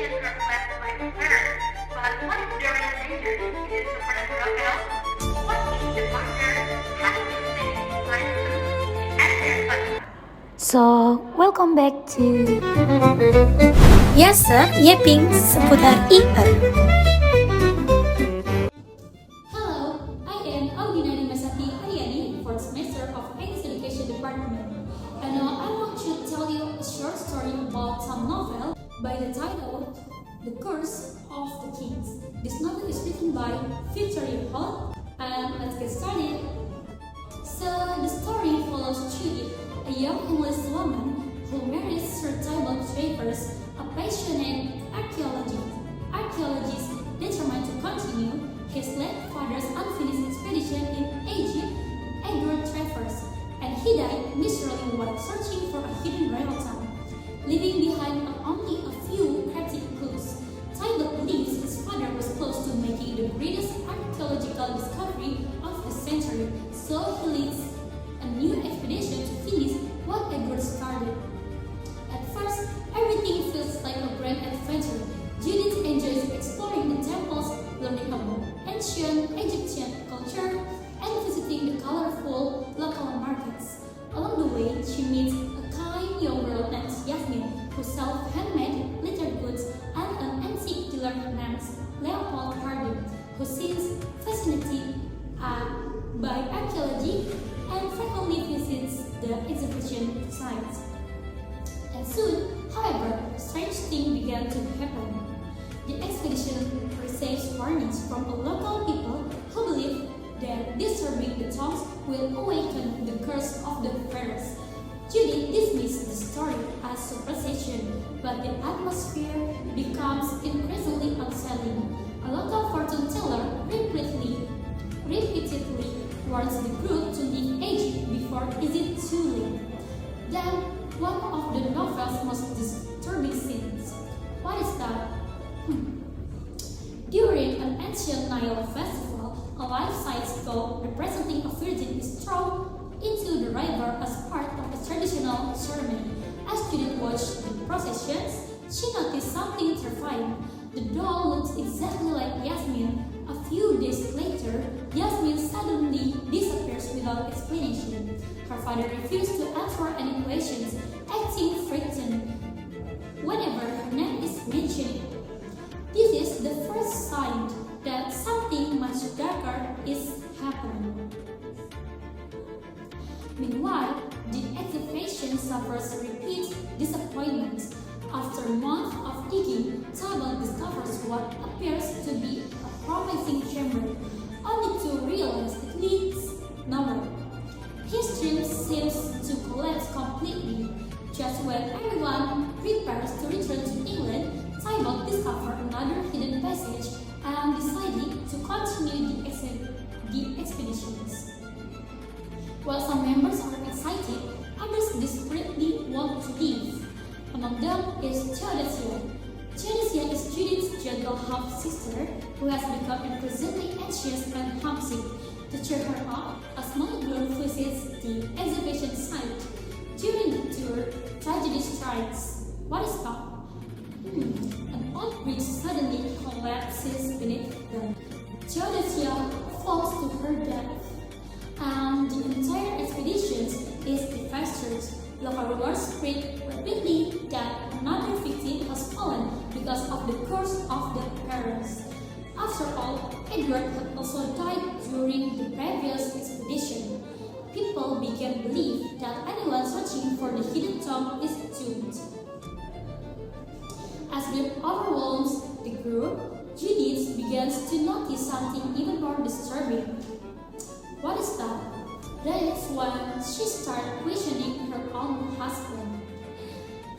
expeditions are planned by the parents, but what if there is danger in supernatural help? What if the partner has been staying inside the answer question? So, welcome back to Biasa Yeping seputar IPA. Hello, I am Audina Dimasati Ariani, fourth semester of English Education Department. And now I want to tell you a short story about some novel by the title The Curse of the Kings. This novel is written by Victoria Holt, and let's get started. So the story follows Judith, a young English woman who marries Sir Tybalt Travers, a passionate archaeologist determined to continue his late father's unfinished expedition in Egypt, Edward Travers, and he died miserably while searching for a hidden royal town, leaving behind only a few cryptic clues. Tybalt believes his father was close to making the greatest archaeological discovery of the century, so he leads a new expedition to finish what Edward started. At first, everything feels like a grand adventure. Judith enjoys exploring the temples, learning about ancient Egyptian culture, and visiting the colorful local markets. Along the way, she meets a kind young girl named Yasmin, who sells handmade leather goods, and an antique dealer named Leopold Harding, who seems fascinated by archaeology and frequently visits the exhibition sites. And soon, however, strange things began to happen. The expedition receives warnings from local people who believe that disturbing the tombs will awaken the curse of the pharaohs. Judith dismissed the story as superstition, but the atmosphere becomes increasingly unsettling. A local fortune teller repeatedly warns the group to leave Egypt before it is too late. Then, one of the novel's most disturbing scenes. What is that? During an ancient Nile festival, a life-size goat representing a virgin is thrown into the river as part of a traditional ceremony. As Judith watched the processions, she noticed something terrifying. The doll looks exactly like Yasmin. A few days later, Yasmin suddenly disappears without explanation. Her father refused to answer any questions, acting frightened whenever her name is mentioned. This is the first sign that something much darker is happening. Meanwhile, the excavation suffers repeat disappointments. After months of digging, Tybalt discovers what appears to be a promising chamber, only to realize it leads nowhere. His dream seems to collapse completely. Just when everyone prepares to return to England, Tybalt discovers another hidden passage and decided to continue the expeditions. While some members are excited, others desperately want to leave. Among them is Theodosia. Theodosia is Judith's gentle half-sister who has become increasingly anxious and homesick. To cheer her up, a small group visits the exhibition site. During the tour, tragedy strikes. What is that? An old bridge suddenly collapses beneath them. Theodosia falls to her death, and the entire expedition is devastated. Local rumors spread rapidly that another victim has fallen because of the curse of the parents. After all, Edward had also died during the previous expedition. People began to believe that anyone searching for the hidden tomb is doomed. As grief overwhelms the group, Judith begins to notice something even more disturbing. What is that? That is when she starts questioning her own husband.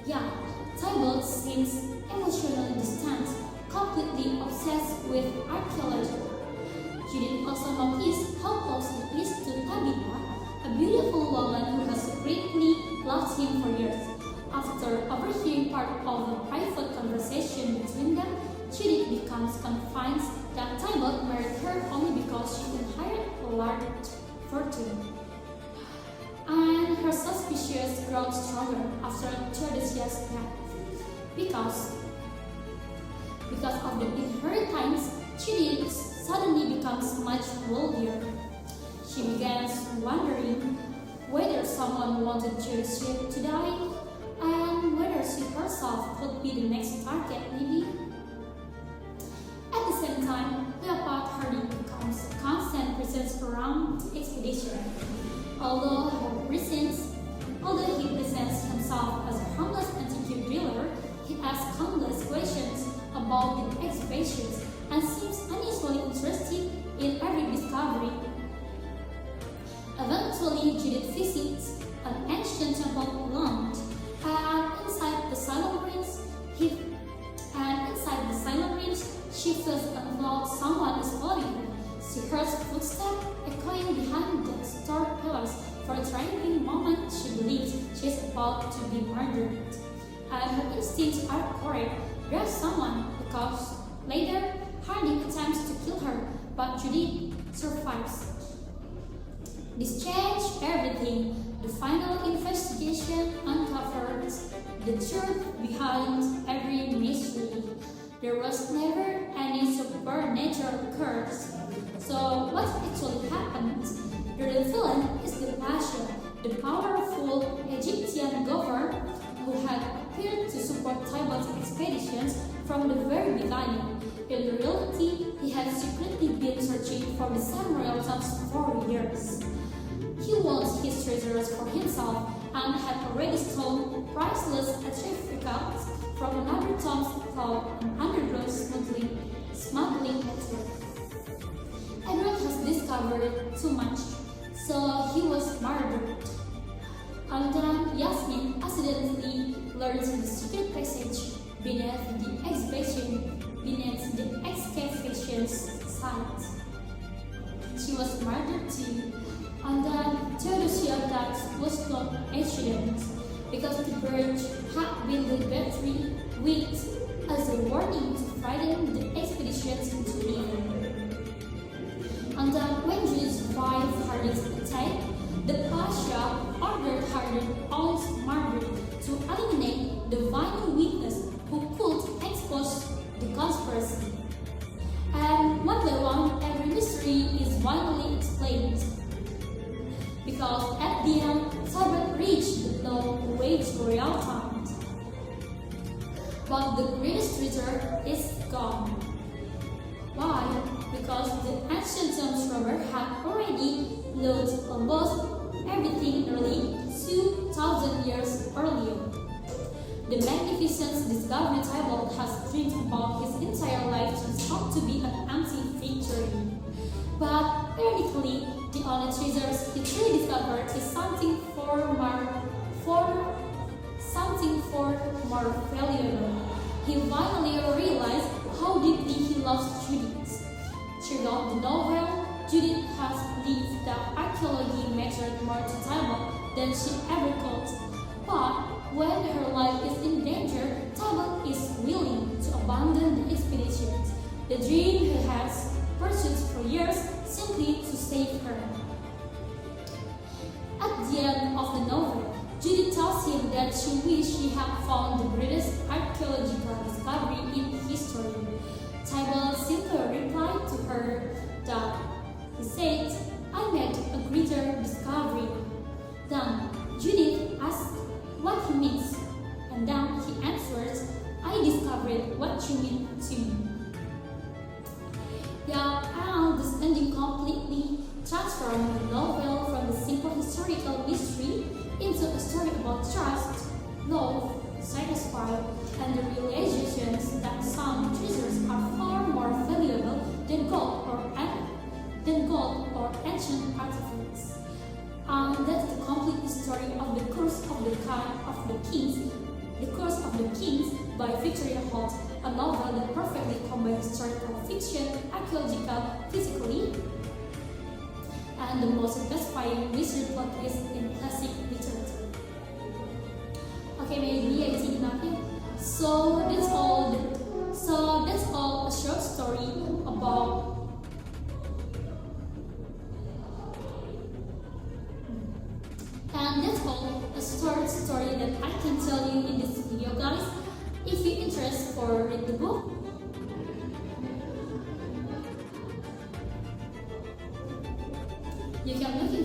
Yeah, Tybalt seems emotionally distant, completely obsessed with archaeology. Judith also noticed how close he is to Tabitha, a beautiful woman who has secretly loved him for years. After overhearing part of a private conversation between them, Judith becomes convinced that Tybalt married her only because she inherited a large fortune. And her suspicions grow stronger after Theodosia's death, because Because of the inheritance, Judy suddenly becomes much wealthier. She begins wondering whether someone wanted Judy to die and whether she herself could be the next target, maybe. At the same time, Leopard Harding becomes a constant presence around the expedition. Although he presents himself as a harmless antique driller, he asks countless questions about the excavations and seems unusually interested in every discovery. Eventually, Judith visits an ancient temple land, and inside the silent rings, she feels unlocked someone is following her. She hears footsteps echoing behind the store pillars. For a trifling moment, she believes she is about to be murdered. And her instincts are correct. There's someone, because later, Harding attempts to kill her, but Judy survives. This changed everything. The final investigation uncovers the truth behind every mystery. There was never any supernatural curse. So what actually happened? The real villain is the Pasha, the powerful Egyptian governor who had appeared to support Tyball's expeditions from the very beginning. In reality, he had secretly been searching for the same royalties for years. He wants his treasures for himself and had already stolen priceless artifacts from another tomb called an underground smuggling network. Edward has discovered too much, so he was murdered. And then Yasmin accidentally learns the secret passage beneath the excavation site. She was murdered too. And then Theodosia died was not an accident because the bridge had been deliberately weak as a warning to frighten the expeditions into leaving. And then when Judy survived Harding's attack, the Pasha ordered Harding Old Margaret to eliminate the vital witness who could expose the conspiracy. And one by one, every mystery is finally explained. Because at the end, Tyball reached the known wage royal town. But the greatest treasure is gone. Why? Because the ancient tombs robber had already looted almost everything nearly 2,000 years earlier. The magnificent discovery Tyball has dreamed about his entire life turns out to be an empty victory. But ironically, the only treasures he truly discovered is something far more valuable. He finally realized how deeply he loves Judith. Throughout the novel, Judith has lived the archaeology mattered more to Tyball than she ever could. But when her life is in danger, Tyball is willing to abandon the expeditions, the dream he has pursued for years, simply to save her. At the end of the novel, Judy tells him that she wished she had found the greatest archaeological discovery in history. Tyball simply replied to her that he said, "I made a greater discovery." Then Judy asks what he means, and then he answers, "I discovered what you mean to me." Yeah, and this ending completely transformed the novel from a simple historical mystery into a story about trust, love, sacrifice, and the realizations that some treasures are far more valuable than gold or ancient artifacts. And that's the complete story of The Curse of the Kings by Victoria Holt, a novel that perfectly combines historical fiction, archaeological, physically, and the most satisfying mystery plot twist in classic literature. Okay, maybe I think nothing. So that's all a short story about and that's all a short story that I can tell you in this video, guys. If you're interested for read the book,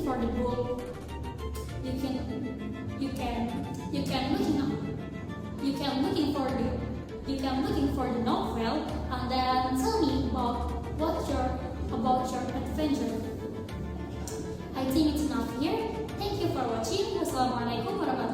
for the book. You can looking for the novel and then tell me about your adventure. I think it's enough here. Thank you for watching. Wassalamualaikum warahmatullahi wabarakatuh.